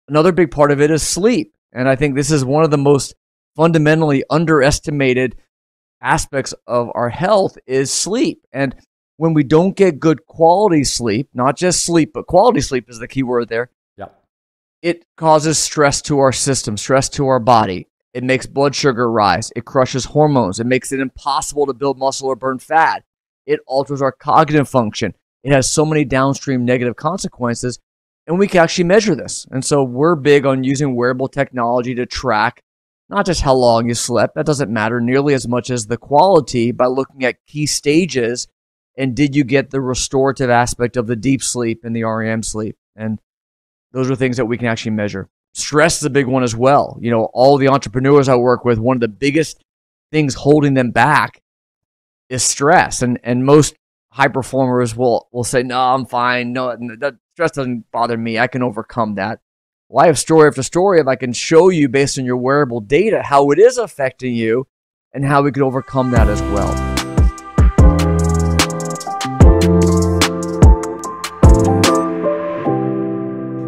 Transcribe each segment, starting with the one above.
another big part of it is sleep. And I think this is one of the most fundamentally underestimated aspects of our health is sleep. And when we don't get good quality sleep, not just sleep, but quality sleep is the key word there. Yeah. It causes stress to our system, stress to our body. It makes blood sugar rise. It crushes hormones. It makes it impossible to build muscle or burn fat. It alters our cognitive function. It has so many downstream negative consequences, and we can actually measure this. And so we're big on using wearable technology to track not just how long you slept. That doesn't matter nearly as much as the quality by looking at key stages. And did you get the restorative aspect of the deep sleep and the REM sleep? And those are things that we can actually measure. Stress is a big one as well. You know, all the entrepreneurs I work with, one of the biggest things holding them back is stress. And most high performers will say, no, I'm fine. No, that stress doesn't bother me. I can overcome that. Well, I have story after story if I can show you based on your wearable data how it is affecting you and how we can overcome that as well.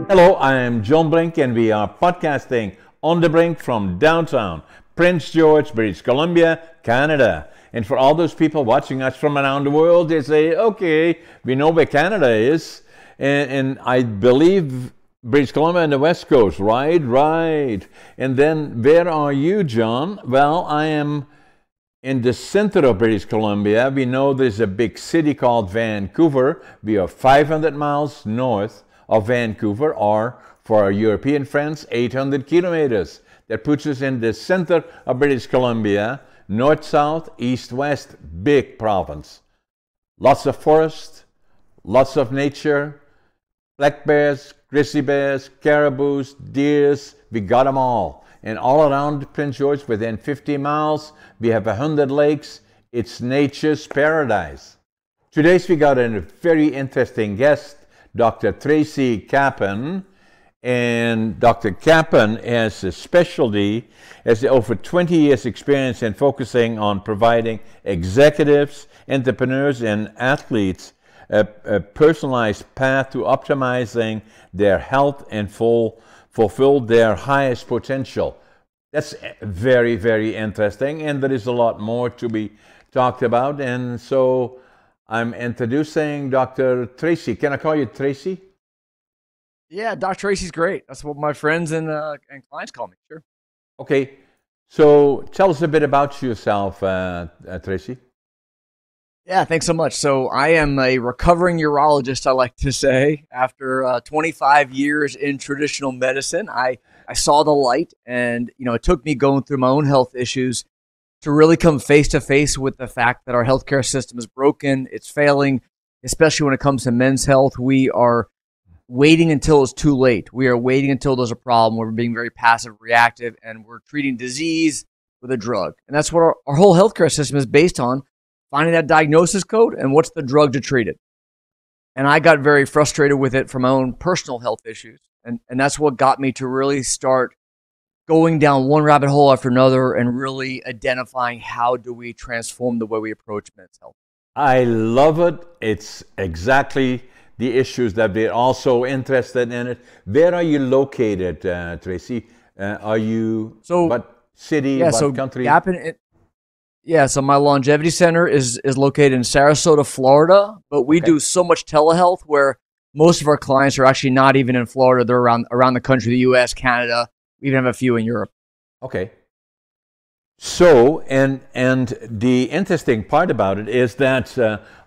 Hello, I am John Brink, and we are podcasting on the Brink from downtown Prince George, British Columbia, Canada. And for all those people watching us from around the world, they say, okay, we know where Canada is. And I believe British Columbia and the West Coast, right? Right. And then where are you, John? Well, I am in the center of British Columbia. We know there's a big city called Vancouver. We are 500 miles north of Vancouver, or for our European friends, 800 kilometers. That puts us in the center of British Columbia, north-south, east-west, big province. Lots of forest, lots of nature, black bears, grizzly bears, caribous, deers, we got them all. And all around Prince George, within 50 miles, we have 100 lakes. It's nature's paradise. Today we got a very interesting guest, Dr. Tracy Gapin. And Dr. Gapin has a specialty, has over 20 years experience in focusing on providing executives, entrepreneurs, and athletes a personalized path to optimizing their health and fulfill their highest potential. That's very, very interesting, and there is a lot more to be talked about. And so I'm introducing Dr. Tracy. Can I call you Tracy? Yeah, Dr. Tracy's great. That's what my friends and clients call me. Sure. Okay, so tell us a bit about yourself, Tracy. Yeah, thanks so much. So I am a recovering urologist, I like to say. After 25 years in traditional medicine, I saw the light, and it took me going through my own health issues to really come face to face with the fact that our healthcare system is broken, it's failing, especially when it comes to men's health. We are waiting until it's too late. We are waiting until there's a problem. We're being very passive, reactive, and we're treating disease with a drug. And that's what our whole healthcare system is based on, finding that diagnosis code and what's the drug to treat it. And I got very frustrated with it for my own personal health issues. And that's what got me to really start going down one rabbit hole after another and really identifying how do we transform the way we approach men's health. I love it. It's exactly the issues that we're also interested in it. Where are you located, Tracy? Are you, what city, what country? So my longevity center is located in Sarasota, Florida, but we do so much telehealth where most of our clients are actually not even in Florida. They're around the country, the US, Canada. We even have a few in Europe. Okay. So, and the interesting part about it is that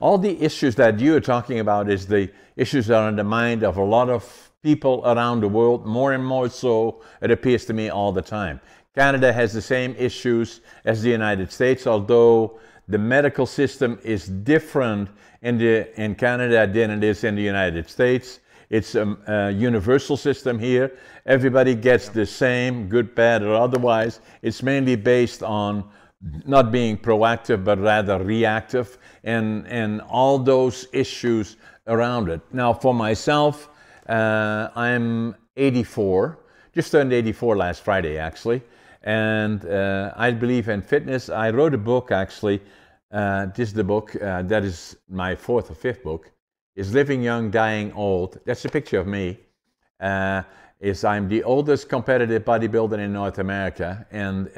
all the issues that you're talking about is the issues that are in the mind of a lot of people around the world, more and more so, it appears to me, all the time. Canada has the same issues as the United States, although the medical system is different in Canada than it is in the United States. It's a universal system here. Everybody gets the same, good, bad, or otherwise. It's mainly based on not being proactive, but rather reactive, and all those issues around it. Now, for myself, I'm 84, just turned 84 last Friday, actually. And I believe in fitness. I wrote a book, actually. This is the book. That is my 4th or 5th book. Is Living Young, Dying Old. That's a picture of me. is I'm the oldest competitive bodybuilder in North America, and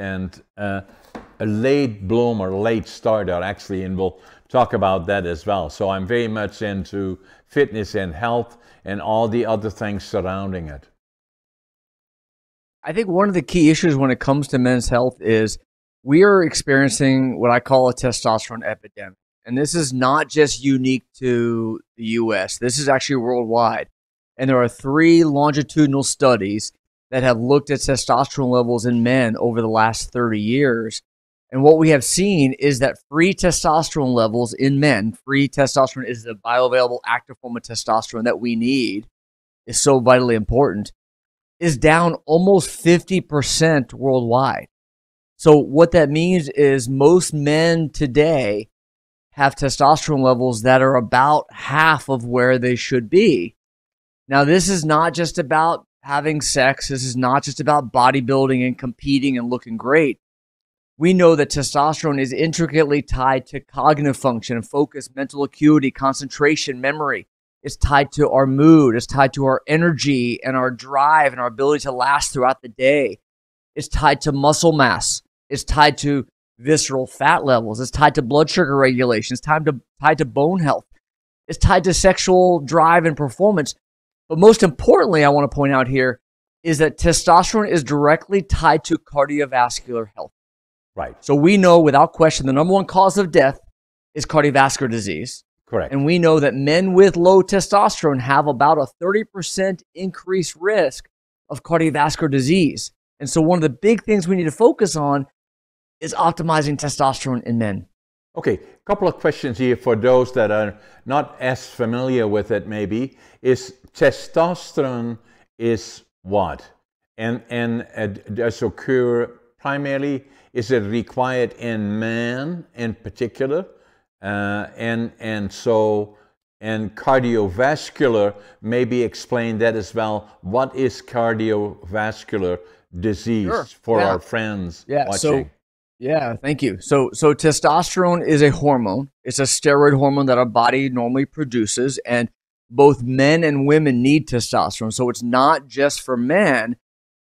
a late bloomer, late starter actually, and we'll talk about that as well. So I'm very much into fitness and health and all the other things surrounding it. I think one of the key issues when it comes to men's health is we are experiencing what I call a testosterone epidemic. And this is not just unique to the US. This is actually worldwide. And there are 3 longitudinal studies that have looked at testosterone levels in men over the last 30 years. And what we have seen is that free testosterone levels in men, free testosterone is the bioavailable active form of testosterone that we need, is so vitally important, is down almost 50% worldwide. So what that means is most men today have testosterone levels that are about half of where they should be. Now, this is not just about having sex. This is not just about bodybuilding and competing and looking great. We know that testosterone is intricately tied to cognitive function, focus, mental acuity, concentration, memory. It's tied to our mood. It's tied to our energy and our drive and our ability to last throughout the day. It's tied to muscle mass. It's tied to visceral fat levels. It's tied to blood sugar regulation. It's tied to bone health. It's tied to sexual drive and performance. But most importantly, I want to point out here is that testosterone is directly tied to cardiovascular health. Right. So we know without question the number one cause of death is cardiovascular disease. Correct. And we know that men with low testosterone have about a 30% increased risk of cardiovascular disease. And so one of the big things we need to focus on is optimizing testosterone in men. Okay, a couple of questions here for those that are not as familiar with it maybe. Is testosterone is what? And does occur primarily, is it required in men in particular? And cardiovascular, maybe explain that as well. What is cardiovascular disease for our friends watching? Thank you. So testosterone is a hormone. It's a steroid hormone that our body normally produces, and both men and women need testosterone. So it's not just for men.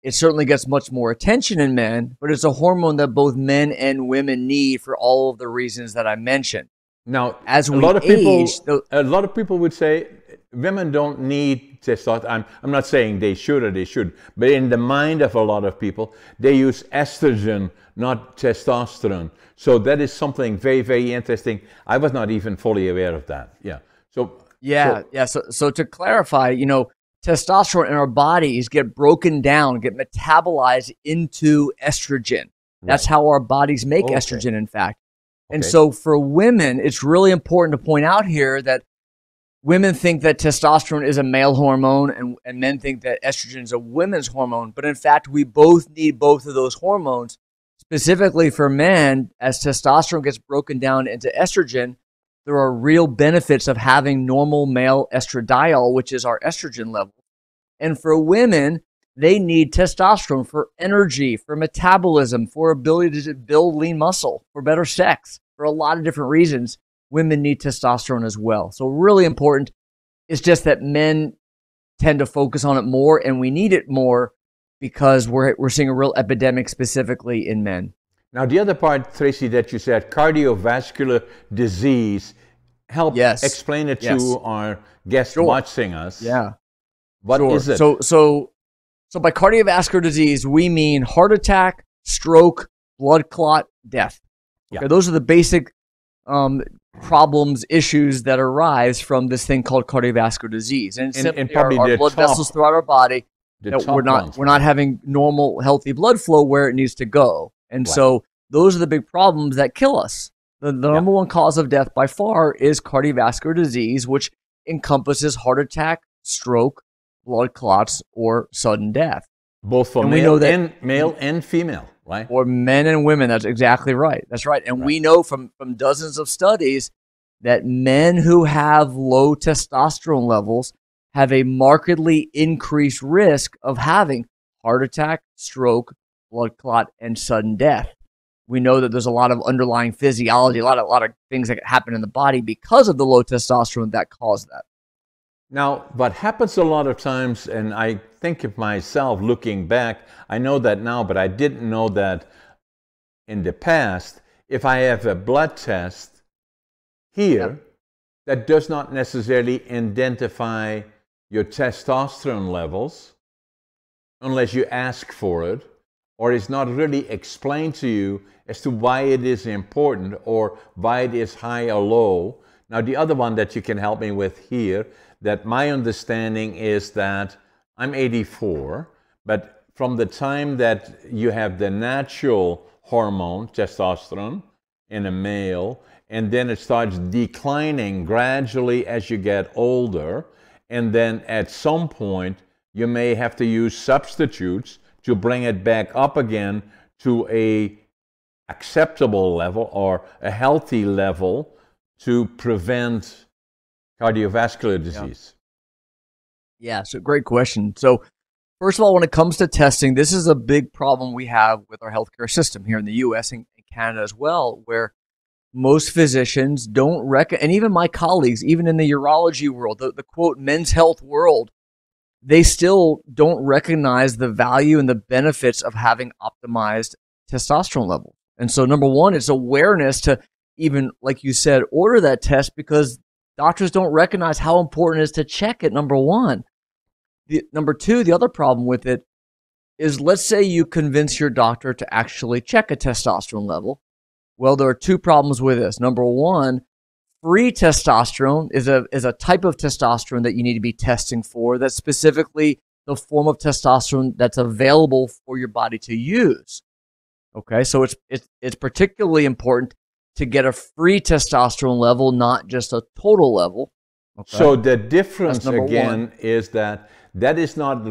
It certainly gets much more attention in men, but it's a hormone that both men and women need for all of the reasons that I mentioned. Now, as we a lot of age, people would say women don't need testosterone. I'm not saying they should or they should, but in the mind of a lot of people, they use estrogen, not testosterone. So that is something very, very interesting. I was not even fully aware of that. So to clarify, testosterone in our bodies get broken down, get metabolized into estrogen. That's how our bodies make estrogen, in fact. And so for women, it's really important to point out here that women think that testosterone is a male hormone and men think that estrogen is a women's hormone. But in fact, we both need both of those hormones. Specifically for men, as testosterone gets broken down into estrogen, there are real benefits of having normal male estradiol, which is our estrogen level. And for women, they need testosterone for energy, for metabolism, for ability to build lean muscle, for better sex. For a lot of different reasons, women need testosterone as well. So really important. It's just that men tend to focus on it more, and we need it more because we're seeing a real epidemic specifically in men. Now, the other part, Tracy, that you said, cardiovascular disease, help explain it to our guests watching us. Yeah. What is it? So by cardiovascular disease, we mean heart attack, stroke, blood clot, death. Okay, those are the basic problems, issues that arise from this thing called cardiovascular disease. And probably our blood vessels throughout our body, that we're not having normal, healthy blood flow where it needs to go. And so those are the big problems that kill us. The number one cause of death by far is cardiovascular disease, which encompasses heart attack, stroke, blood clots, or sudden death. Both for male and female, right? Or men and women. That's exactly right. That's right. And we know from dozens of studies that men who have low testosterone levels have a markedly increased risk of having heart attack, stroke, blood clot, and sudden death. We know that there's a lot of underlying physiology, a lot of things that happen in the body because of the low testosterone that cause that. Now, what happens a lot of times, and I think of myself looking back, I know that now, but I didn't know that in the past. If I have a blood test here, that does not necessarily identify your testosterone levels unless you ask for it, or it's not really explained to you as to why it is important or why it is high or low. Now, the other one that you can help me with here, that my understanding is that I'm 84, but from the time that you have the natural hormone, testosterone, in a male, and then it starts declining gradually as you get older, and then at some point you may have to use substitutes to bring it back up again to a acceptable level or a healthy level to prevent cardiovascular disease. Yeah, so great question. So first of all, when it comes to testing, this is a big problem we have with our healthcare system here in the US and Canada as well, where most physicians don't and even my colleagues, even in the urology world, the quote men's health world, they still don't recognize the value and the benefits of having optimized testosterone level. And so number one, it's awareness to even, like you said, order that test, because doctors don't recognize how important it is to check it, number one. Number two, the other problem with it is, let's say you convince your doctor to actually check a testosterone level. Well, there are two problems with this. Number one, free testosterone is a type of testosterone that you need to be testing for. That's specifically the form of testosterone that's available for your body to use. Okay, so it's particularly important to get a free testosterone level, not just a total level. Okay? So the difference again is that is not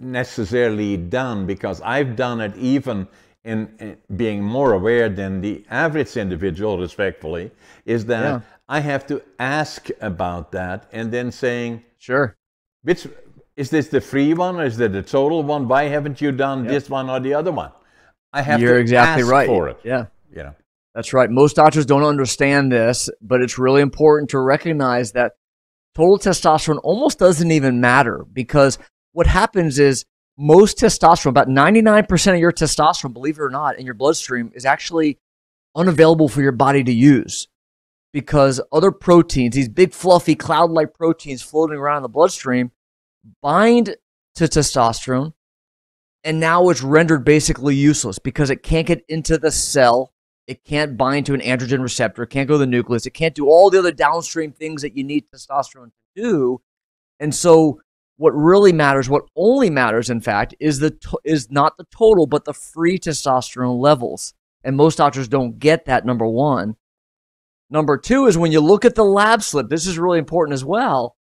necessarily done, because I've done it even in being more aware than the average individual, respectfully, is that I have to ask about that and then saying, sure, which is this, the free one or is it the total one? Why haven't you done this one or the other one? I have You're to exactly ask right. for it. Yeah. You know. That's right. Most doctors don't understand this, but it's really important to recognize that total testosterone almost doesn't even matter, because what happens is most testosterone, about 99% of your testosterone, believe it or not, in your bloodstream is actually unavailable for your body to use, because other proteins, these big fluffy cloud-like proteins floating around in the bloodstream, bind to testosterone, and now it's rendered basically useless because it can't get into the cell. It can't bind to an androgen receptor. It can't go to the nucleus. It can't do all the other downstream things that you need testosterone to do. And so what really matters, what only matters, in fact, is not the total, but the free testosterone levels. And most doctors don't get that, number one. Number two is, when you look at the lab slip, this is really important as well.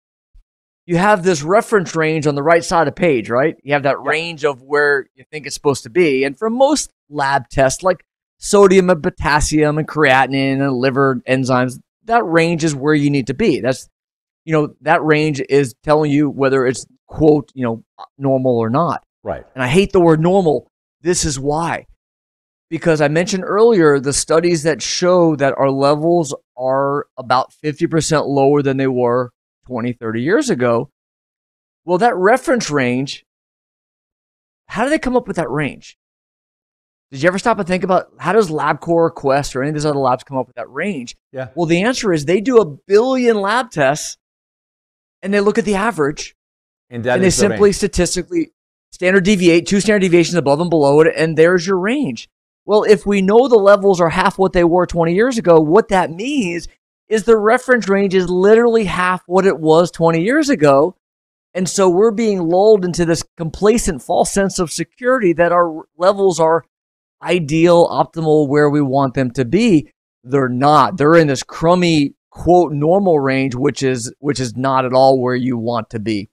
You have this reference range on the right side of the page, right? You have that range of where you think it's supposed to be. And for most lab tests, like sodium and potassium and creatinine and liver enzymes, that range is where you need to be. That's, that range is telling you whether it's, quote, normal or not. Right. And I hate the word normal. This is why. Because I mentioned earlier the studies that show that our levels are about 50% lower than they were 20, 30 years ago. Well, that reference range, how do they come up with that range? Did you ever stop and think about, how does LabCorp, Quest, or any of these other labs come up with that range? Yeah. Well, the answer is they do 1 billion lab tests, and they look at the average, and they simply statistically standard deviate, 2 standard deviations above and below it, and there's your range. Well, if we know the levels are half what they were 20 years ago, what that means is the reference range is literally half what it was 20 years ago. And so we're being lulled into this complacent, false sense of security that our levels are ideal, optimal, where we want them to be. They're not. They're in this crummy, quote, normal range, which is not at all where you want to be.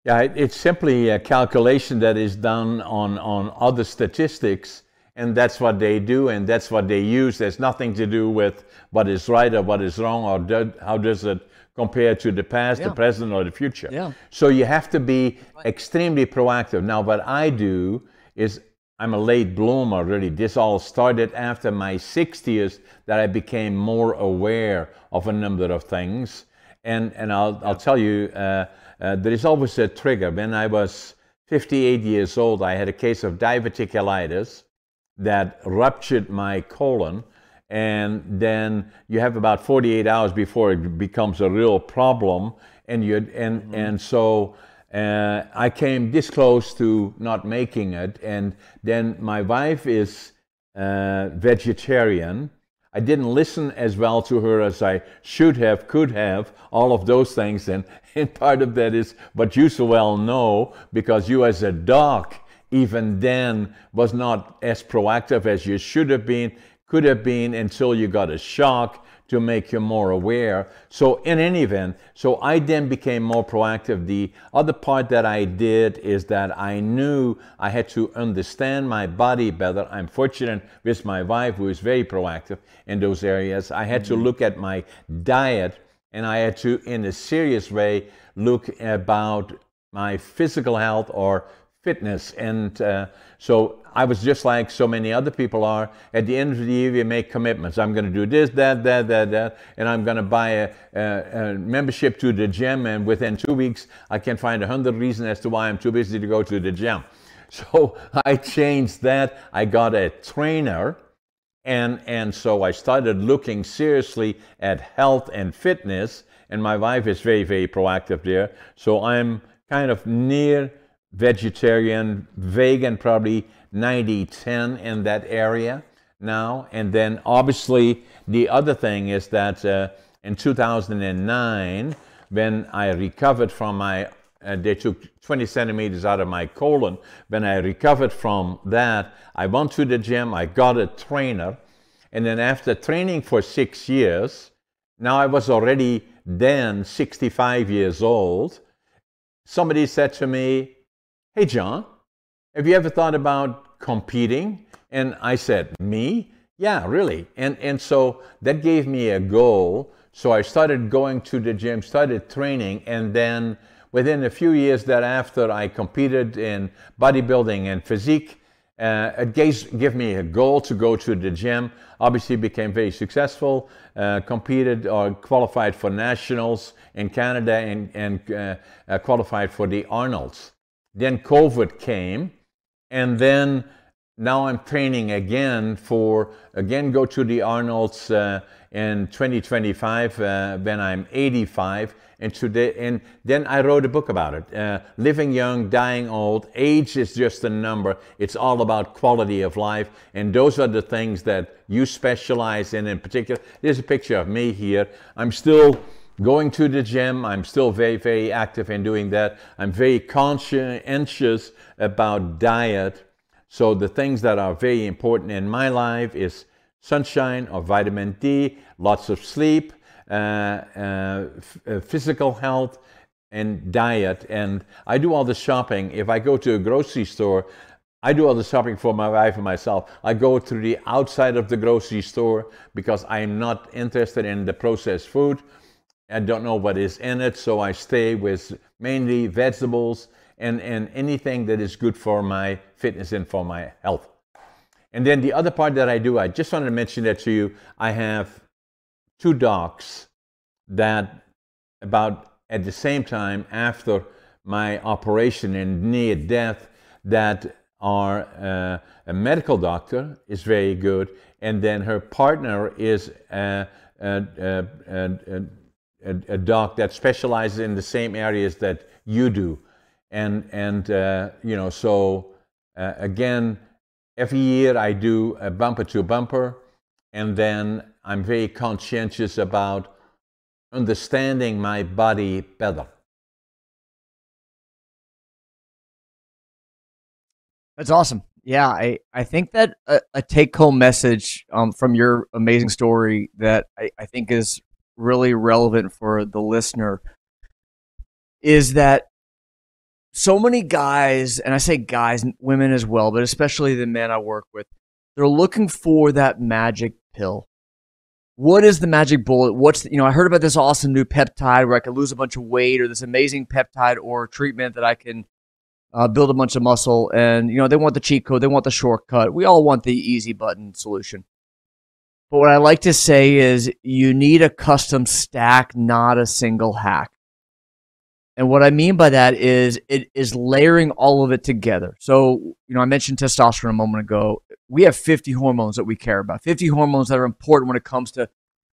Yeah, it's simply a calculation that is done on other statistics, and that's what they do, and that's what they use. There's nothing to do with what is right or what is wrong, or how does it compare to the past, the present, or the future. Yeah. So you have to be extremely proactive. Now, what I do is, I'm a late bloomer, really. This all started after my 60s, that I became more aware of a number of things. And I'll tell you, there is always a trigger. When I was 58 years old, I had a case of diverticulitis that ruptured my colon, and then you have about 48 hours before it becomes a real problem, and so I came this close to not making it. And then my wife is vegetarian. I didn't listen as well to her as I should have, could have, all of those things. And part of that is what you so well know, because you as a doc, even then, was not as proactive as you should have been, could have been, until you got a shock to make you more aware. So in any event, so I then became more proactive. The other part that I did is that I knew I had to understand my body better. I'm fortunate with my wife, who is very proactive in those areas. I had to look at my diet, and I had to, in a serious way, look about my physical health or fitness. And so I was just like so many other people are. At the end of the year, you make commitments. I'm going to do this, that, and I'm going to buy a membership to the gym, and within 2 weeks, I can find 100 reasons as to why I'm too busy to go to the gym. So I changed that. I got a trainer, and so I started looking seriously at health and fitness, and my wife is very, very proactive there. So I'm kind of near vegetarian, vegan, probably 90-10 in that area now. And then obviously the other thing is that in 2009, when I recovered from my, they took 20 centimeters out of my colon. When I recovered from that, I went to the gym, I got a trainer, and then after training for 6 years, now I was already then 65 years old, somebody said to me, "Hey, John, have you ever thought about competing?" And I said, "Me? Yeah, really." And so that gave me a goal. So I started going to the gym, started training, and then within a few years thereafter, I competed in bodybuilding and physique. It gave me a goal to go to the gym. Obviously became very successful, competed or qualified for nationals in Canada, and qualified for the Arnolds. Then COVID came, and then now I'm training again go to the Arnolds in 2025 when I'm 85. And then I wrote a book about it. Living Young, Dying Old. Age is just a number. It's all about quality of life. And those are the things that you specialize in particular. There's a picture of me here. I'm still going to the gym. I'm still very, very active in doing that. I'm very conscientious about diet. So the things that are very important in my life is sunshine or vitamin D, lots of sleep, physical health, and diet. And I do all the shopping. If I go to a grocery store, I do all the shopping for my wife and myself. I go to the outside of the grocery store because I'm not interested in the processed food. I don't know what is in it, so I stay with mainly vegetables and anything that is good for my fitness and for my health. And then the other part that I do, I just wanted to mention that to you. I have 2 docs that about at the same time after my operation and near death, that are a medical doctor, is very good, and then her partner is a doc that specializes in the same areas that you do. And so again, every year I do a bumper to bumper, and then I'm very conscientious about understanding my body better. That's awesome. Yeah, I think that a take-home message from your amazing story that I think is really relevant for the listener is that so many guys, and I say guys, women as well, but especially the men I work with, they're looking for that magic pill. What is the magic bullet? I heard about this awesome new peptide where I can lose a bunch of weight, or this amazing peptide or treatment that I can build a bunch of muscle. And, they want the cheat code. They want the shortcut. We all want the easy button solution. But what I like to say is you need a custom stack, not a single hack. And what I mean by that is it is layering all of it together. So, I mentioned testosterone a moment ago. We have 50 hormones that we care about, 50 hormones that are important when it comes to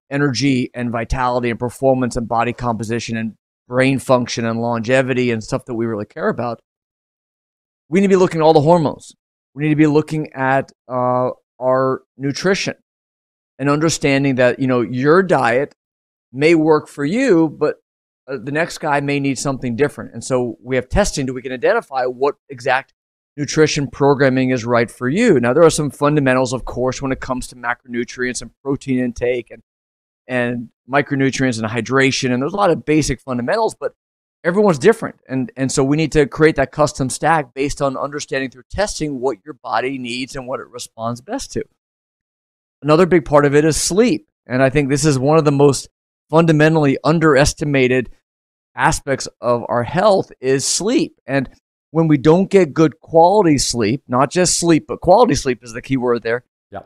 energy and vitality and performance and body composition and brain function and longevity and stuff that we really care about. We need to be looking at all the hormones. We need to be looking at our nutrition and understanding that, your diet may work for you, but the next guy may need something different. And so we have testing that we can identify what exact nutrition programming is right for you. Now, there are some fundamentals, of course, when it comes to macronutrients and protein intake and micronutrients and hydration. And there's a lot of basic fundamentals, but everyone's different. And so we need to create that custom stack based on understanding through testing what your body needs and what it responds best to. Another big part of it is sleep. And I think this is one of the most fundamentally underestimated aspects of our health is sleep. And when we don't get good quality sleep, not just sleep, but quality sleep is the key word there. Yeah.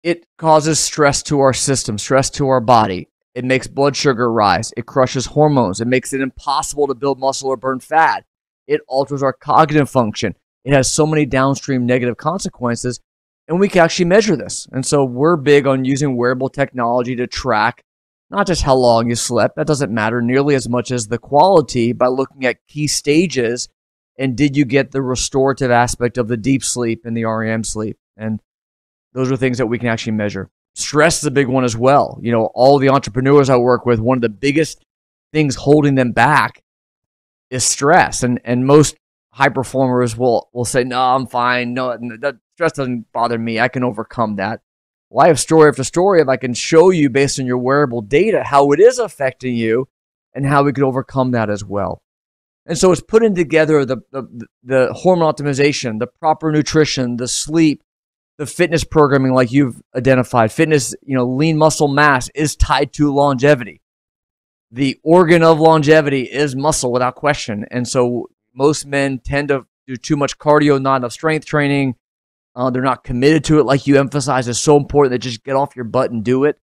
It causes stress to our system, stress to our body. It makes blood sugar rise. It crushes hormones. It makes it impossible to build muscle or burn fat. It alters our cognitive function. It has so many downstream negative consequences, and we can actually measure this. And so we're big on using wearable technology to track not just how long you slept. That doesn't matter nearly as much as the quality by looking at key stages and did you get the restorative aspect of the deep sleep and the REM sleep. And those are things that we can actually measure. Stress is a big one as well. All the entrepreneurs I work with, one of the biggest things holding them back is stress. And most high performers will say, no, I'm fine. No, that stress doesn't bother me. I can overcome that. Well, I have story after story if I can show you based on your wearable data how it is affecting you and how we can overcome that as well. And so it's putting together the hormone optimization, the proper nutrition, the sleep, the fitness programming like you've identified. Fitness, lean muscle mass is tied to longevity. The organ of longevity is muscle without question. And so most men tend to do too much cardio, not enough strength training. They're not committed to it like you emphasize is so important that just get off your butt and do it.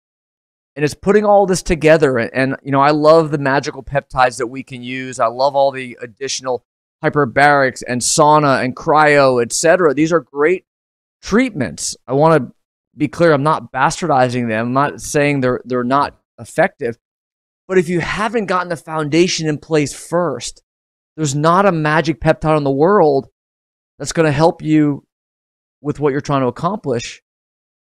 And it's putting all this together. And I love the magical peptides that we can use. I love all the additional hyperbarics and sauna and cryo, etc. These are great treatments. I want to be clear, I'm not bastardizing them. I'm not saying they're not effective. But if you haven't gotten the foundation in place first, there's not a magic peptide in the world that's going to help you with what you're trying to accomplish.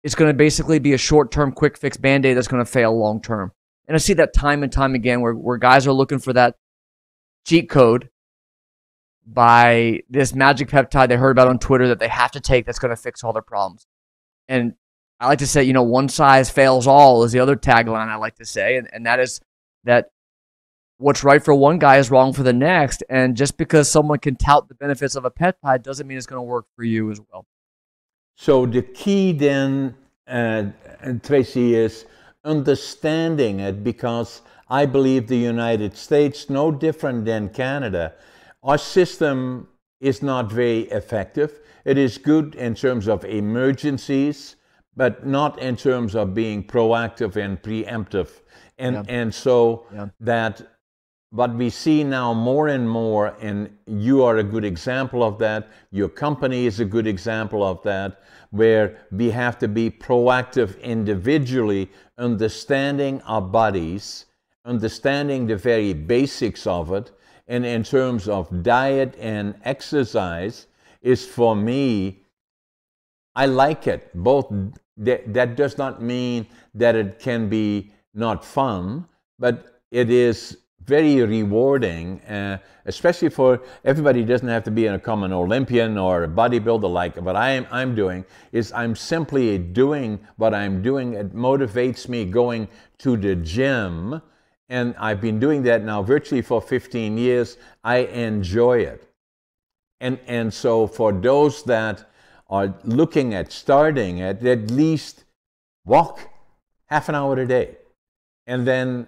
It's going to basically be a short-term, quick fix Band-Aid that's going to fail long-term. And I see that time and time again where guys are looking for that cheat code by this magic peptide they heard about on Twitter that they have to take that's going to fix all their problems. And I like to say, one size fails all is the other tagline I like to say. And that is that what's right for one guy is wrong for the next. And just because someone can tout the benefits of a peptide doesn't mean it's going to work for you as well. So the key then, Tracy, is understanding it, because I believe the United States, no different than Canada, our system is not very effective. It is good in terms of emergencies, but not in terms of being proactive and preemptive. And so that what we see now more and more, and you are a good example of that, your company is a good example of that, where we have to be proactive individually, understanding our bodies, understanding the very basics of it, and in terms of diet and exercise is, for me, I like it. Both, that does not mean that it can be not fun, but it is very rewarding, especially for everybody. Doesn't have to be a common Olympian or a bodybuilder. Like what I'm doing is I'm simply doing what I'm doing. It motivates me going to the gym, and I've been doing that now virtually for 15 years. I enjoy it. And so for those that are looking at starting at least walk half an hour a day, and then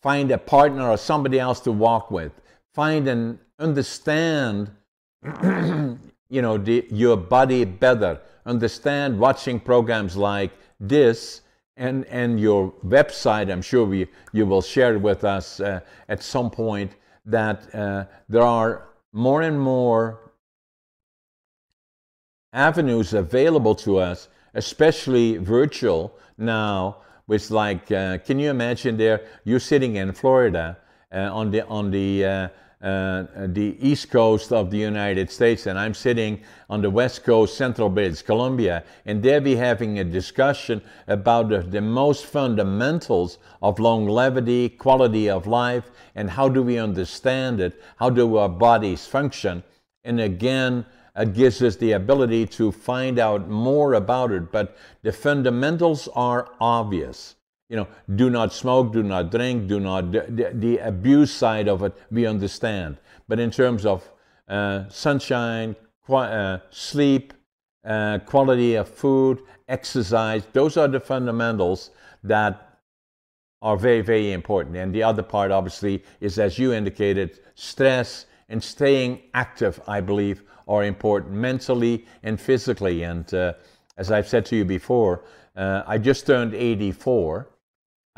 find a partner or somebody else to walk with. Find and understand, your body better. Understand watching programs like this and your website, I'm sure you will share it with us at some point, that there are more and more avenues available to us, especially virtual now, which can you imagine you're sitting in Florida on the east coast of the United States, and I'm sitting on the west coast, central British Columbia, and they'll be having a discussion about the most fundamentals of longevity, quality of life, and how do we understand it, how do our bodies function. And again, it gives us the ability to find out more about it, but the fundamentals are obvious. Do not smoke, do not drink, the abuse side of it, we understand. But in terms of sunshine, sleep, quality of food, exercise, those are the fundamentals that are very, very important. And the other part, obviously, is, as you indicated, stress and staying active, I believe, are important mentally and physically. And as I've said to you before, I just turned 84.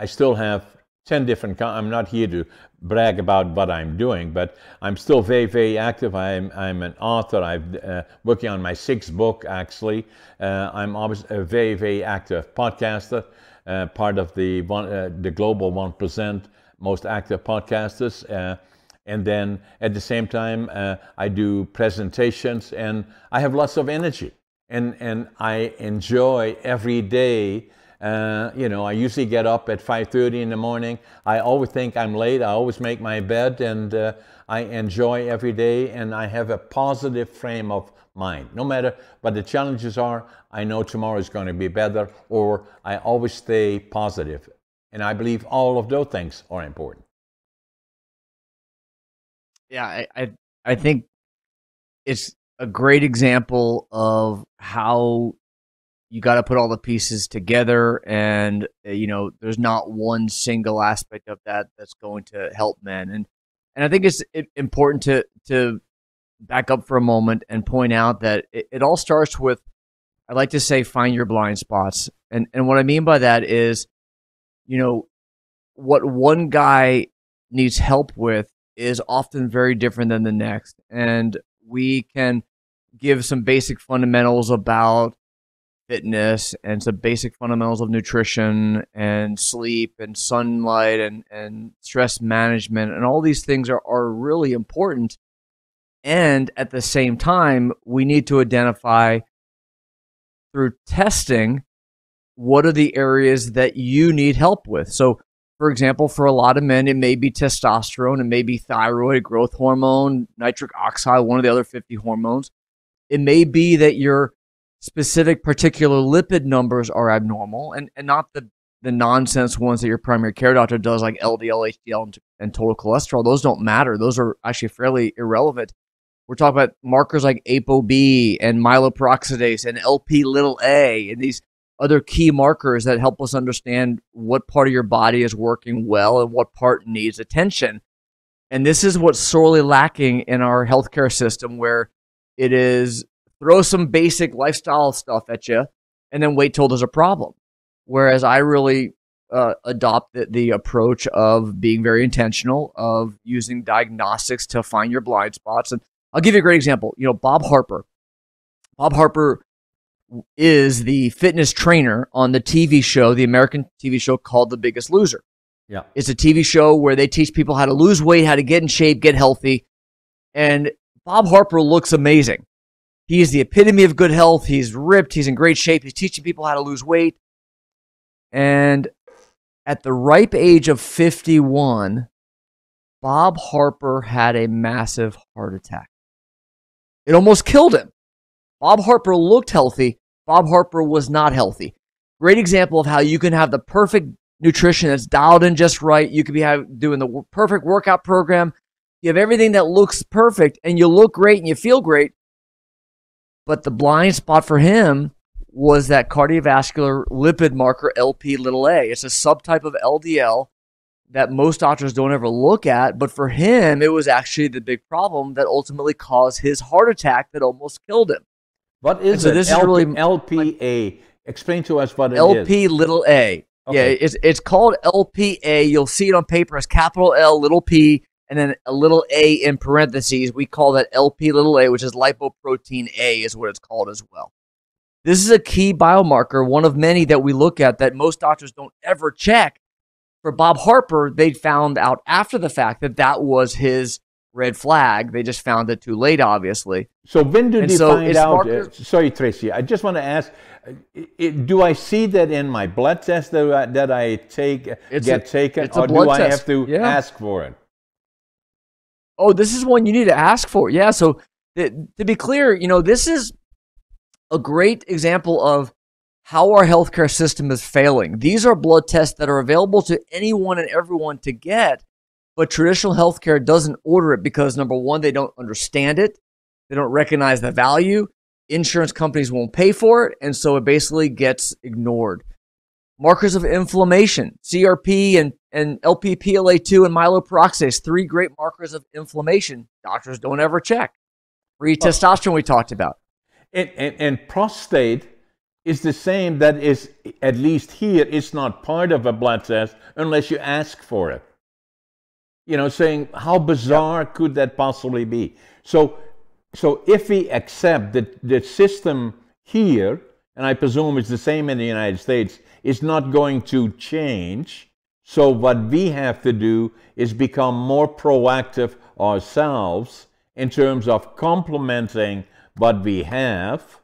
I still have 10 different, I'm not here to brag about what I'm doing, but I'm still very, very active. I'm an author. I'm working on my 6th book, actually. I'm always a very, very active podcaster, part of the global 1% most active podcasters. And then at the same time, I do presentations, and I have lots of energy. And I enjoy every day. I usually get up at 5:30 in the morning. I always think I'm late. I always make my bed, and I enjoy every day, and I have a positive frame of mind. No matter what the challenges are, I know tomorrow is going to be better, or I always stay positive. And I believe all of those things are important. Yeah, I think it's a great example of how you got to put all the pieces together, and there's not one single aspect of that that's going to help men. And I think it's important to back up for a moment and point out that it all starts with, I like to say, find your blind spots. And what I mean by that is, what one guy needs help with is often very different than the next. And we can give some basic fundamentals about fitness and some basic fundamentals of nutrition and sleep and sunlight and stress management. And all these things are really important. And at the same time, we need to identify through testing what are the areas that you need help with. So, for example, for a lot of men, it may be testosterone, it may be thyroid, growth hormone, nitric oxide, one of the other 50 hormones. It may be that your specific particular lipid numbers are abnormal, and not the nonsense ones that your primary care doctor does, like LDL, HDL, and total cholesterol. Those don't matter. Those are actually fairly irrelevant. We're talking about markers like ApoB and myeloperoxidase and Lp(a) and these other key markers that help us understand what part of your body is working well and what part needs attention. And this is what's sorely lacking in our healthcare system, where it is throw some basic lifestyle stuff at you and then wait till there's a problem. Whereas I really adopt the approach of being very intentional, of using diagnostics to find your blind spots. And I'll give you a great example. Bob Harper. Bob Harper is the fitness trainer on the TV show, the American TV show called The Biggest Loser. Yeah. It's a TV show where they teach people how to lose weight, how to get in shape, get healthy. And Bob Harper looks amazing. He is the epitome of good health. He's ripped. He's in great shape. He's teaching people how to lose weight. And at the ripe age of 51, Bob Harper had a massive heart attack. It almost killed him. Bob Harper looked healthy. Bob Harper was not healthy. Great example of how you can have the perfect nutrition that's dialed in just right. You could be doing the perfect workout program. You have everything that looks perfect, and you look great and you feel great. But the blind spot for him was that cardiovascular lipid marker Lp(a). It's a subtype of LDL that most doctors don't ever look at. But for him, it was actually the big problem that ultimately caused his heart attack that almost killed him. What is it? Lpa? Explain to us what it is. LP little a. Okay. Yeah, it's called LPA. You'll see it on paper as capital L, little p, and then a little a in parentheses. We call that LP little a, which is lipoprotein A is what it's called as well. This is a key biomarker, one of many that we look at that most doctors don't ever check. For Bob Harper, they found out after the fact that that was his red flag. They just found it too late, obviously. So when did you find out? Sorry, Tracy, I just want to ask, do I see that in my blood test that I get taken, or do I have to ask for it? Oh, this is one you need to ask for. Yeah, so to be clear, this is a great example of how our healthcare system is failing. These are blood tests that are available to anyone and everyone to get, but traditional healthcare doesn't order it because, number one, they don't understand it. They don't recognize the value. Insurance companies won't pay for it, and so it basically gets ignored. Markers of inflammation, CRP and LPPLA2 and myeloperoxidase, 3 great markers of inflammation. Doctors don't ever check. Free testosterone we talked about. And prostate is the same. That is, at least here, it's not part of a blood test unless you ask for it. Saying how bizarre could that possibly be? So if we accept that the system here, and I presume it's the same in the United States, is not going to change. So what we have to do is become more proactive ourselves in terms of complementing what we have.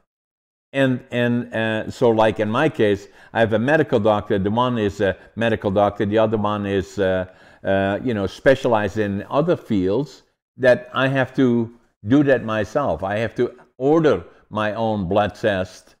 And so like in my case, I have a medical doctor. The one is a medical doctor. The other one is, specialized in other fields, that I have to do that myself. I have to order my own blood test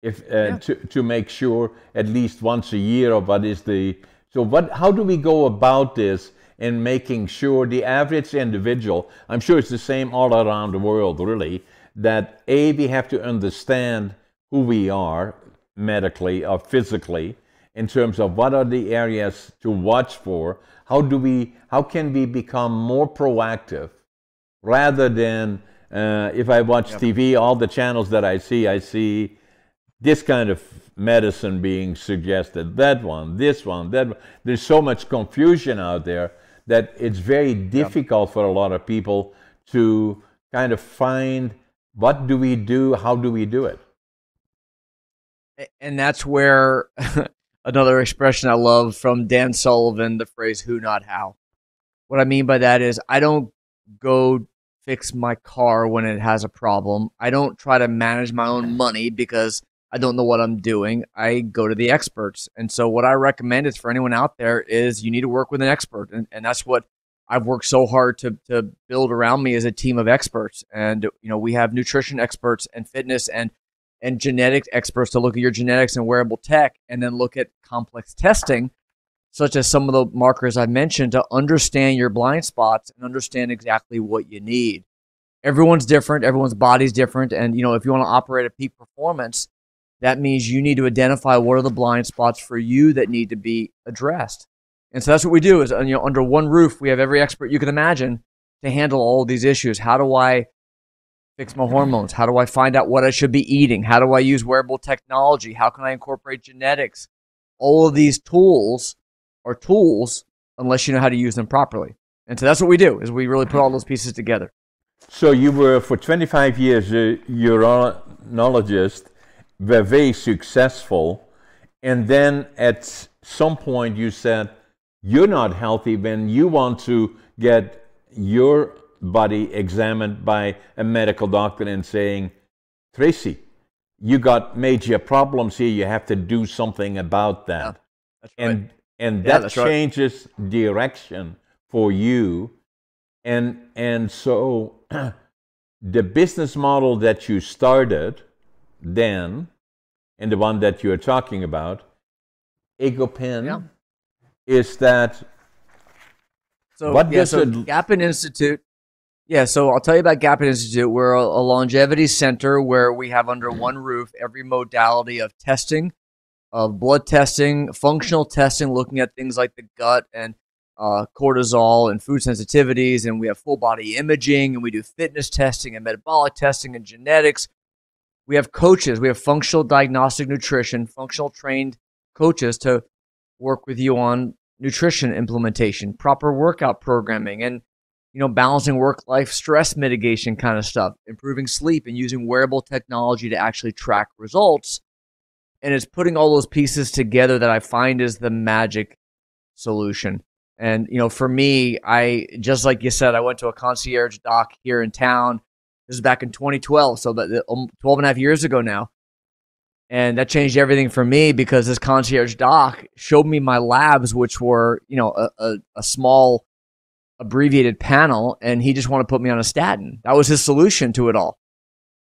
to make sure at least once a year of what is the... So how do we go about this in making sure the average individual, I'm sure it's the same all around the world really, that we have to understand who we are medically or physically in terms of what are the areas to watch for. How can we become more proactive rather than if I watch TV, all the channels that I see this kind of medicine being suggested, that one, this one, that one. There's so much confusion out there that it's very difficult for a lot of people to kind of find what do we do, how do we do it. And that's where another expression I love from Dan Sullivan, the phrase who, not how. What I mean by that is I don't go fix my car when it has a problem. I don't try to manage my own money because I don't know what I'm doing. I go to the experts. And so what I recommend is for anyone out there is you need to work with an expert. And that's what I've worked so hard to build around me as a team of experts. And, we have nutrition experts and fitness and genetic experts to look at your genetics and wearable tech, and then look at complex testing, such as some of the markers I mentioned, to understand your blind spots and understand exactly what you need. Everyone's different. Everyone's body's different. And, if you want to operate at peak performance, that means you need to identify what are the blind spots for you that need to be addressed. And so that's what we do is, under one roof, we have every expert you can imagine to handle all of these issues. How do I fix my hormones? How do I find out what I should be eating? How do I use wearable technology? How can I incorporate genetics? All of these tools are tools unless you know how to use them properly. And so that's what we do, is we really put all those pieces together. So you were, for 25 years, a urologist, were very successful, and then at some point you said you're not healthy when you want to get your body examined by a medical doctor and saying, Tracy, you got major problems here, you have to do something about that. Yeah, that's right. And that changes direction for you. And so the business model that you started then, and the one that you're talking about, Gapin, is that... So, Gapin Institute. Yeah, so I'll tell you about Gapin Institute. We're a longevity center where we have under one roof every modality of testing, of blood testing, functional testing, looking at things like the gut and cortisol and food sensitivities, and we have full body imaging, and we do fitness testing and metabolic testing and genetics. We have coaches. We have functional diagnostic nutrition, functional trained coaches to work with you on nutrition implementation, proper workout programming, and balancing work-life stress mitigation kind of stuff, improving sleep, and using wearable technology to actually track results. And it's putting all those pieces together that I find is the magic solution. And, for me, just like you said, I went to a concierge doc here in town. This is back in 2012, so about 12 and a half years ago now. And that changed everything for me because this concierge doc showed me my labs, which were, a small abbreviated panel, and he just wanted to put me on a statin. That was his solution to it all.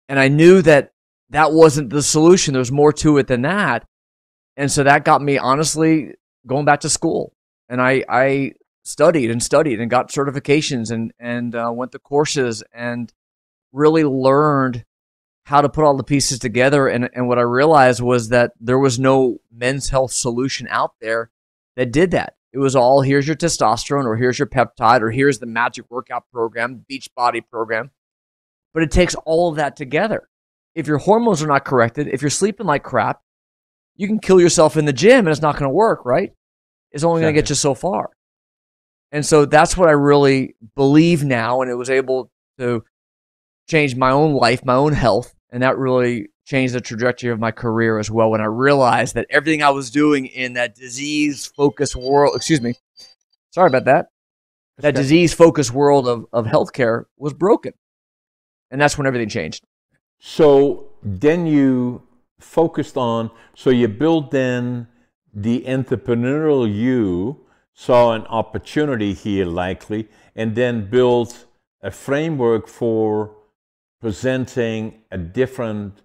And I knew that wasn't the solution. There's more to it than that. And so that got me, honestly, going back to school. And I studied and got certifications and went to courses and really learned how to put all the pieces together. And what I realized was that there was no men's health solution out there that did that. It was all, here's your testosterone, or here's your peptide, or here's the magic workout program, beach body program. But it takes all of that together. If your hormones are not corrected, if you're sleeping like crap, you can kill yourself in the gym and it's not going to work, right? It's only going to get you so far. And so that's what I really believe now. And it was able to change my own life, my own health. And that really changed the trajectory of my career as well, when I realized that everything I was doing in that disease-focused world, sorry about that, that disease-focused world of healthcare was broken. And that's when everything changed. So then you focused on, so you built then the entrepreneurial you, saw an opportunity here likely, and then built a framework for presenting a different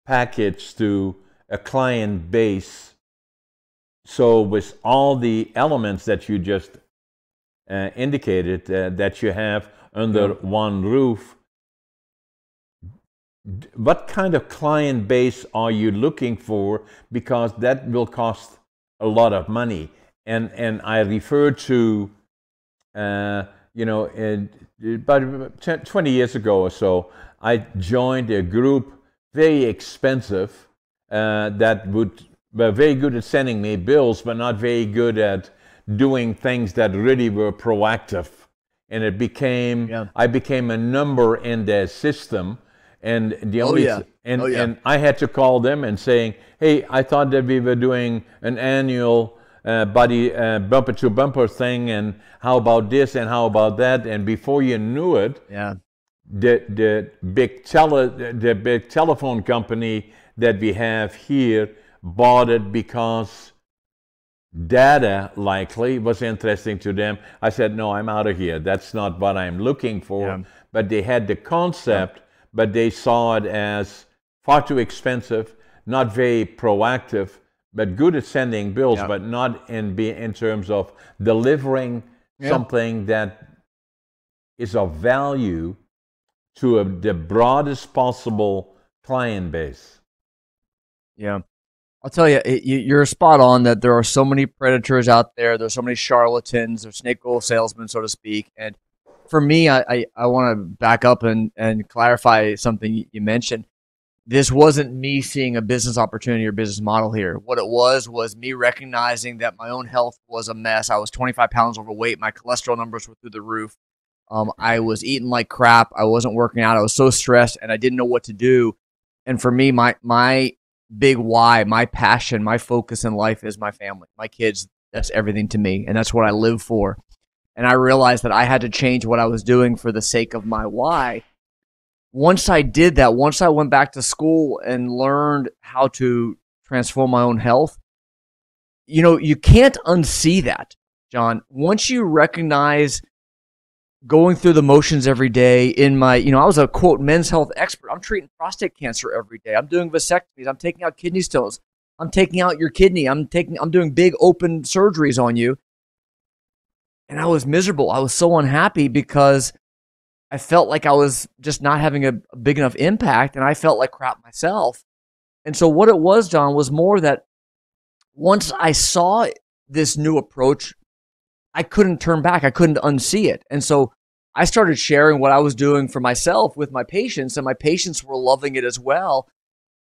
package to a client base. So with all the elements that you just indicated that you have under one roof, what kind of client base are you looking for? Because that will cost a lot of money. And I refer to, about 20 years ago or so, I joined a group, very expensive, that were very good at sending me bills, but not very good at doing things that really were proactive. And it became, I became a number in their system. And the only, and I had to call them and saying, hey, I thought that we were doing an annual body bumper to bumper thing, and how about this and how about that? And before you knew it, the big telephone company that we have here bought it because data likely was interesting to them. I said, no, I'm out of here. That's not what I'm looking for. But they had the concept, but they saw it as far too expensive, not very proactive, but good at sending bills, but not in terms of delivering something that is of value to the broadest possible client base. Yeah. I'll tell you, you're spot on that there are so many predators out there. There's so many charlatans or snake oil salesmen, so to speak. And for me, I want to back up and clarify something you mentioned. This wasn't me seeing a business opportunity or business model here. What it was me recognizing that my own health was a mess. I was 25 pounds overweight. My cholesterol numbers were through the roof. I was eating like crap. I wasn't working out. I was so stressed, and I didn't know what to do. And for me, my big why, my passion, my focus in life is my family, my kids. That's everything to me, and that's what I live for. And I realized that I had to change what I was doing for the sake of my why. Once I did that, once I went back to school and learned how to transform my own health, you can't unsee that, John. Once you recognize going through the motions every day in my, I was a quote men's health expert. I'm treating prostate cancer every day. I'm doing vasectomies. I'm taking out kidney stones. I'm taking out your kidney. I'm doing big open surgeries on you. And I was miserable. I was so unhappy because I felt like I was just not having a big enough impact, and I felt like crap myself. And so what it was, John, was more that once I saw this new approach, I couldn't turn back. I couldn't unsee it. And so I started sharing what I was doing for myself with my patients, and my patients were loving it as well.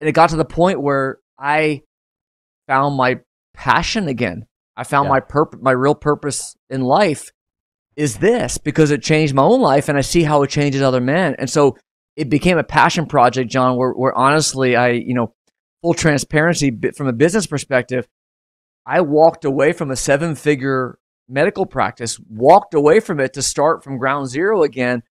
it got to the point where I found my passion again. I found my real purpose in life is this, because it changed my own life, and I see how it changes other men. And so it became a passion project, John, where honestly, full transparency from a business perspective, I walked away from a 7-figure medical practice, walked away from it to start from ground zero again,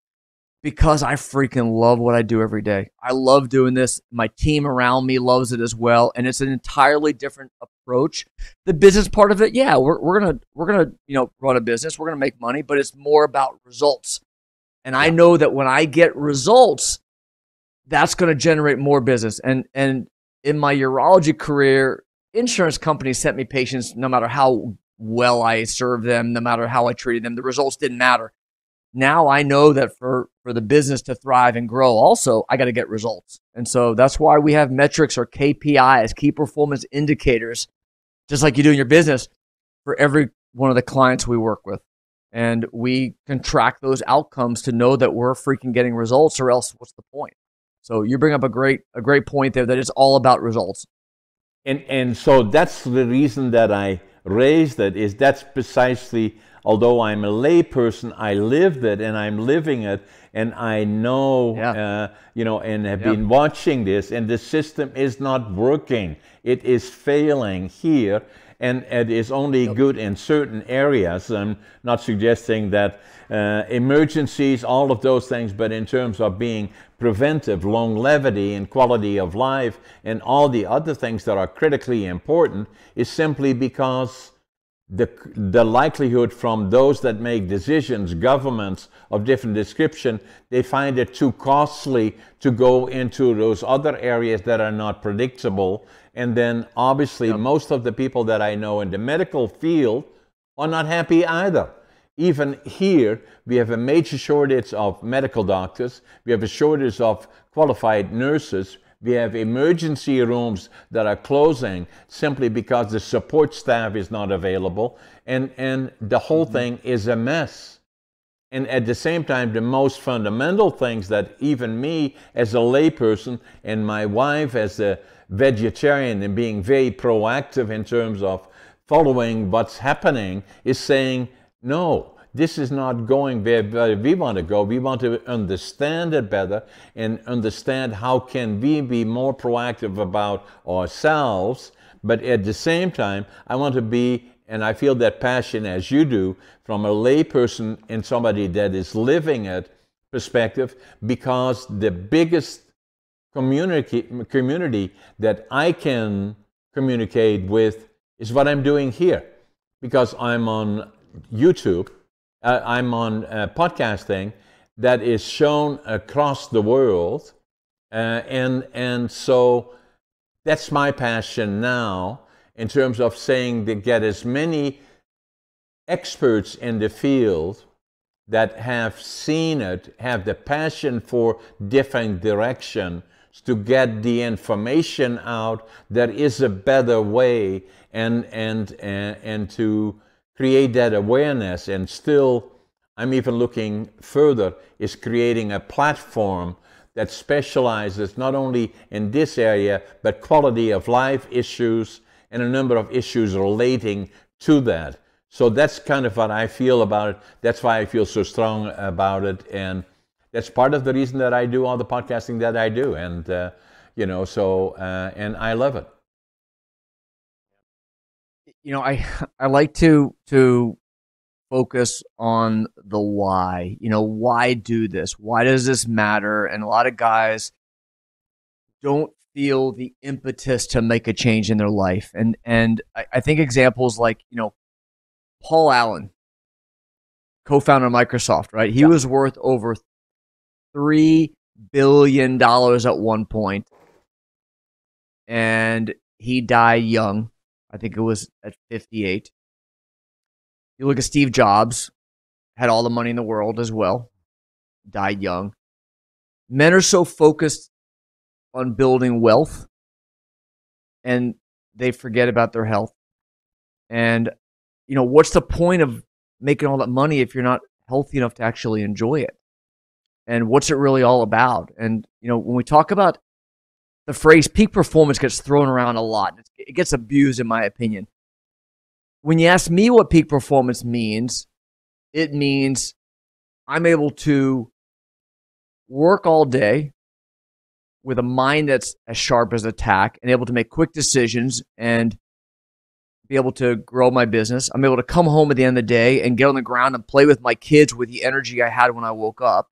because I freaking love what I do every day. I love doing this. My team around me loves it as well, and it's an entirely different approach. The business part of it, yeah, we're gonna run a business. We're gonna make money, but it's more about results. And I know that when I get results, that's going to generate more business. And in my urology career, insurance companies sent me patients no matter how well I served them, no matter how I treated them. The results didn't matter. Now I know that for the business to thrive and grow, also, I got to get results. And so that's why we have metrics or KPIs, key performance indicators, just like you do in your business, for every one of the clients we work with. And we can track those outcomes to know that we're freaking getting results, or else what's the point? So you bring up a great point there, that it's all about results. And so that's the reason that I raised it, is that's precisely, although I'm a lay person, I lived it and I'm living it, and I know, and have been watching this, and the system is not working. It is failing here, and it is only good in certain areas. I'm not suggesting that emergencies, all of those things, but in terms of being preventive, longevity and quality of life, and all the other things that are critically important, is simply because the likelihood from those that make decisions, governments of different description, they find it too costly to go into those other areas that are not predictable. And then obviously most of the people that I know in the medical field are not happy either. Even here, we have a major shortage of medical doctors. We have a shortage of qualified nurses. We have emergency rooms that are closing simply because the support staff is not available. And the whole thing is a mess. And at the same time, the most fundamental things that even me as a layperson and my wife as a vegetarian and being very proactive in terms of following what's happening is saying, no, this is not going where we want to go. We want to understand it better and understand how can we be more proactive about ourselves. But at the same time, I want to be, and I feel that passion as you do, from a layperson and somebody that is living it perspective, because the biggest community that I can communicate with is what I'm doing here. Because I'm on YouTube, I'm on podcasting that is shown across the world, and so that's my passion now, in terms of saying to get as many experts in the field that have seen it, have the passion for different direction, to get the information out. There is a better way, and to create that awareness. And still, I'm even looking further, is creating a platform that specializes not only in this area, but quality of life issues and a number of issues relating to that. So that's kind of what I feel about it. That's why I feel so strong about it. And that's part of the reason that I do all the podcasting that I do. And, and I love it. I like to focus on the why. Why do this? Why does this matter? And a lot of guys don't feel the impetus to make a change in their life. And I think examples like, Paul Allen, co-founder of Microsoft, right? He was worth over $3 billion at one point, and he died young. I think it was at 58. You look at Steve Jobs, had all the money in the world as well, died young. Men are so focused on building wealth, and they forget about their health. And, what's the point of making all that money if you're not healthy enough to actually enjoy it? And what's it really all about? And, when we talk about the phrase peak performance gets thrown around a lot. It gets abused, in my opinion. When you ask me what peak performance means, it means I'm able to work all day with a mind that's as sharp as a tack and able to make quick decisions and be able to grow my business. I'm able to come home at the end of the day and get on the ground and play with my kids with the energy I had when I woke up.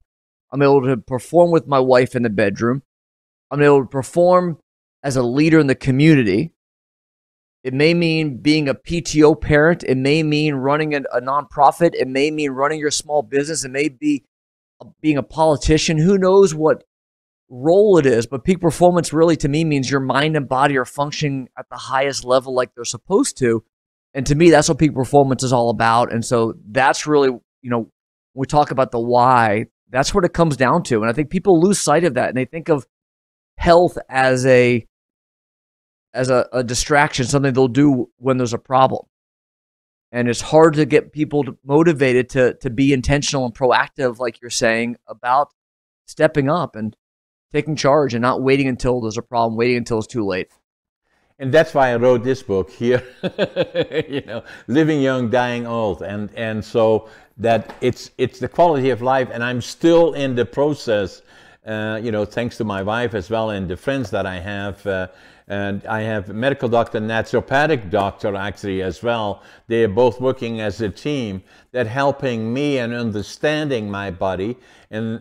I'm able to perform with my wife in the bedroom. I'm able to perform as a leader in the community. It may mean being a PTO parent. It may mean running a nonprofit. It may mean running your small business. It may be being a politician. Who knows what role it is, but peak performance really to me means your mind and body are functioning at the highest level like they're supposed to. And to me, that's what peak performance is all about. And so that's really, when we talk about the why, that's what it comes down to. And I think people lose sight of that, and they think of health as a distraction, something they'll do when there's a problem. And it's hard to get people motivated to be intentional and proactive, like you're saying, about stepping up and taking charge and not waiting until there's a problem, waiting until it's too late. And that's why I wrote this book here, Living Young, Dying Old. And so that it's the quality of life. And I'm still in the process, thanks to my wife as well and the friends that I have. And I have a medical doctor, naturopathic doctor actually as well. They are both working as a team that helping me and understanding my body. And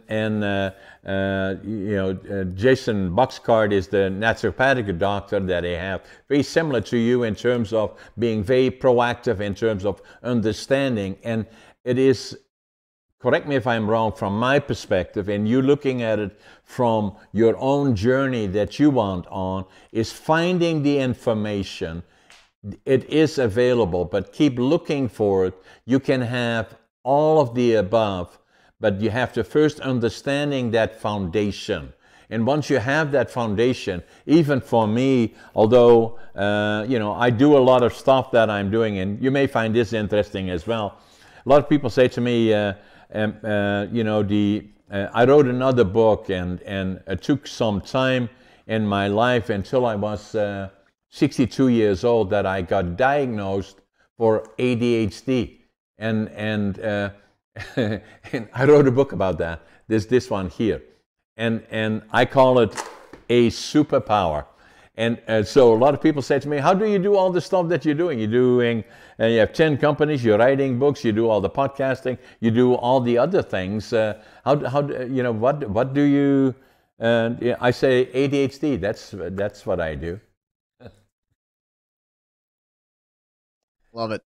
Jason Boxcard is the naturopathic doctor that I have, very similar to you in terms of being very proactive in terms of understanding. And it is, correct me if I'm wrong, from my perspective, and you looking at it from your own journey that you want on, is finding the information. It is available, but keep looking for it. You can have all of the above, but you have to first understanding that foundation. And once you have that foundation, even for me, although, I do a lot of stuff that I'm doing, and you may find this interesting as well. A lot of people say to me, I wrote another book, and it took some time in my life until I was 62 years old that I got diagnosed for ADHD, and and I wrote a book about that. There's this one here, and I call it a superpower. And so a lot of people say to me, how do you do all the stuff that you're doing? You're doing, you have 10 companies, you're writing books, you do all the podcasting, you do all the other things. What do you, I say ADHD, that's what I do. Love it.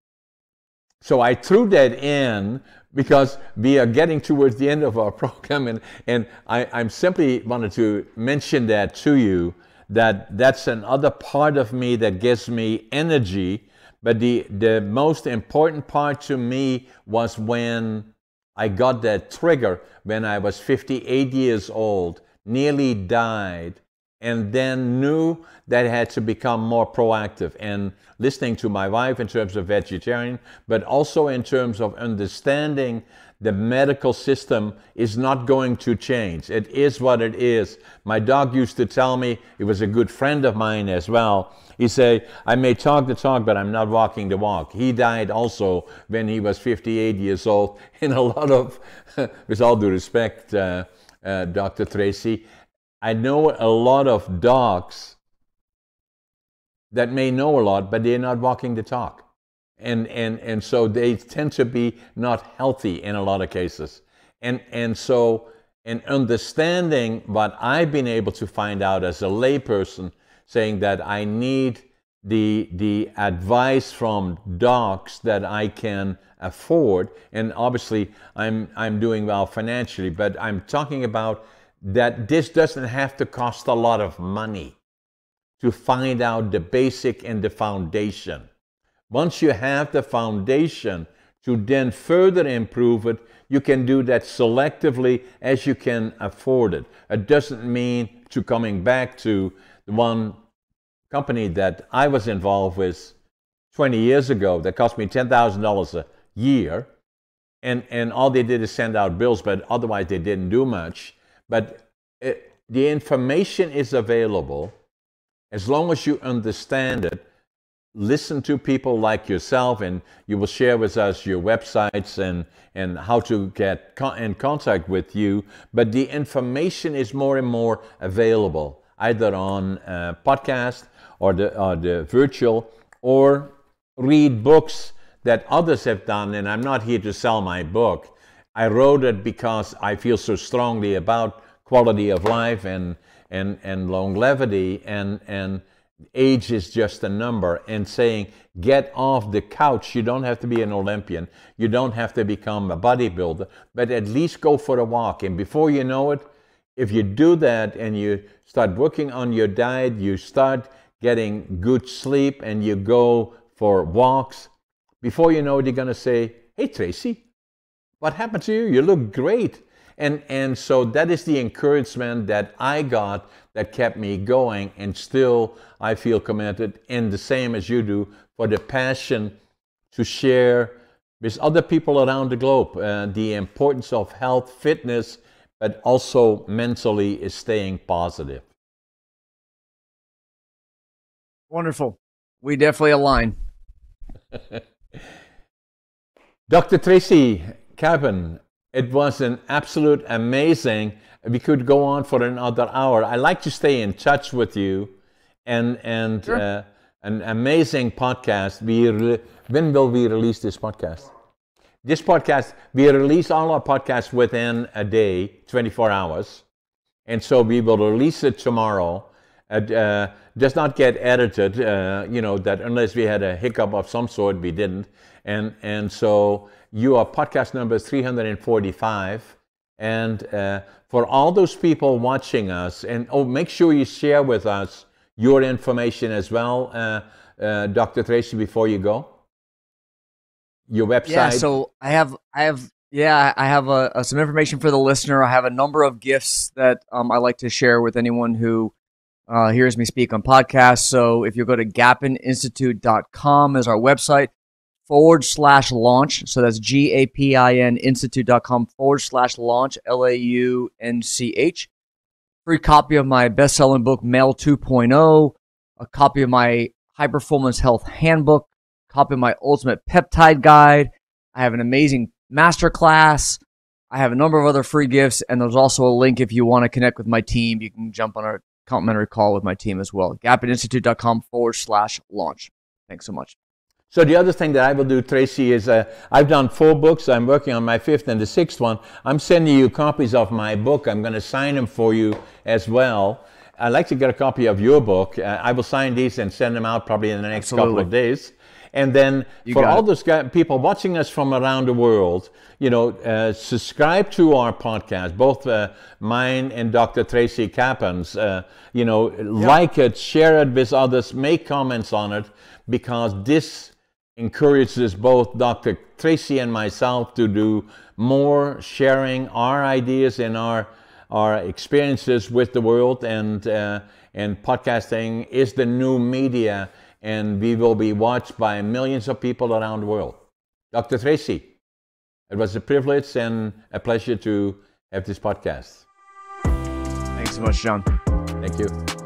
So I threw that in because we are getting towards the end of our program, and I'm simply wanted to mention that to you, that's another part of me that gives me energy. But the most important part to me was when I got that trigger when I was 58 years old, nearly died, and then knew that I had to become more proactive and listening to my wife in terms of vegetarian, but also in terms of understanding the medical system is not going to change. It is what it is. My dog used to tell me, he was a good friend of mine as well, he said, I may talk the talk, but I'm not walking the walk. He died also when he was 58 years old. And a lot of, with all due respect, Dr. Tracy, I know a lot of dogs that may know a lot, but they're not walking the talk. And so they tend to be not healthy in a lot of cases. And so in understanding what I've been able to find out as a layperson, saying that I need the advice from docs that I can afford, and obviously I'm doing well financially, but I'm talking about that this doesn't have to cost a lot of money to find out the basic and the foundation. Once you have the foundation to then further improve it, you can do that selectively as you can afford it. It doesn't mean to coming back to the one company that I was involved with 20 years ago that cost me $10,000 a year, and all they did is send out bills, but otherwise they didn't do much. But the information is available. As long as you understand it, listen to people like yourself, and you will share with us your websites and how to get in contact with you. But the information is more and more available, either on podcast or the virtual, or read books that others have done. And I'm not here to sell my book. I wrote it because I feel so strongly about quality of life and longevity, and age is just a number, and saying get off the couch. You don't have to be an Olympian, you don't have to become a bodybuilder, but at least go for a walk. And before you know it, if you do that and you start working on your diet, you start getting good sleep, and you go for walks, before you know it, you're going to say, hey Tracy, what happened to you? You look great. And so that is the encouragement that I got that kept me going, and still I feel committed, and the same as you do, for the passion to share with other people around the globe the importance of health, fitness, but also mentally is staying positive. Wonderful. We definitely align. Dr. Tracy Gapin, it was an absolute amazing. We could go on for another hour. I like to stay in touch with you, and sure. An amazing podcast. When will we release this podcast? This podcast, we release all our podcasts within a day, 24 hours, and so we will release it tomorrow. Does not get edited, that unless we had a hiccup of some sort, we didn't, and so your podcast number is 345. And for all those people watching us, and make sure you share with us your information as well, Dr. Tracy, before you go. Your website. Yeah, so I have some information for the listener. I have a number of gifts that I like to share with anyone who hears me speak on podcasts. So if you go to gapininstitute.com is our website, /launch. So that's GAPIN institute.com /launch, LAUNCH. Free copy of my best-selling book, Male 2.0, a copy of my High Performance Health Handbook, copy of my Ultimate Peptide Guide. I have an amazing masterclass. I have a number of other free gifts, and there's also a link if you want to connect with my team. You can jump on our complimentary call with my team as well. gapininstitute.com /launch. Thanks so much. So the other thing that I will do, Tracy, is I've done 4 books. I'm working on my 5th and the 6th one. I'm sending you copies of my book. I'm going to sign them for you as well. I'd like to get a copy of your book. I will sign these and send them out probably in the next couple of days. And then for all those people watching us from around the world, subscribe to our podcast, both mine and Dr. Tracy Gapin's. Like it, share it with others, make comments on it, because this encourages both Dr. Tracy and myself to do more sharing our ideas and our experiences with the world, and podcasting is the new media, and we will be watched by millions of people around the world. Dr. Tracy, it was a privilege and a pleasure to have this podcast. Thanks so much, John. Thank you.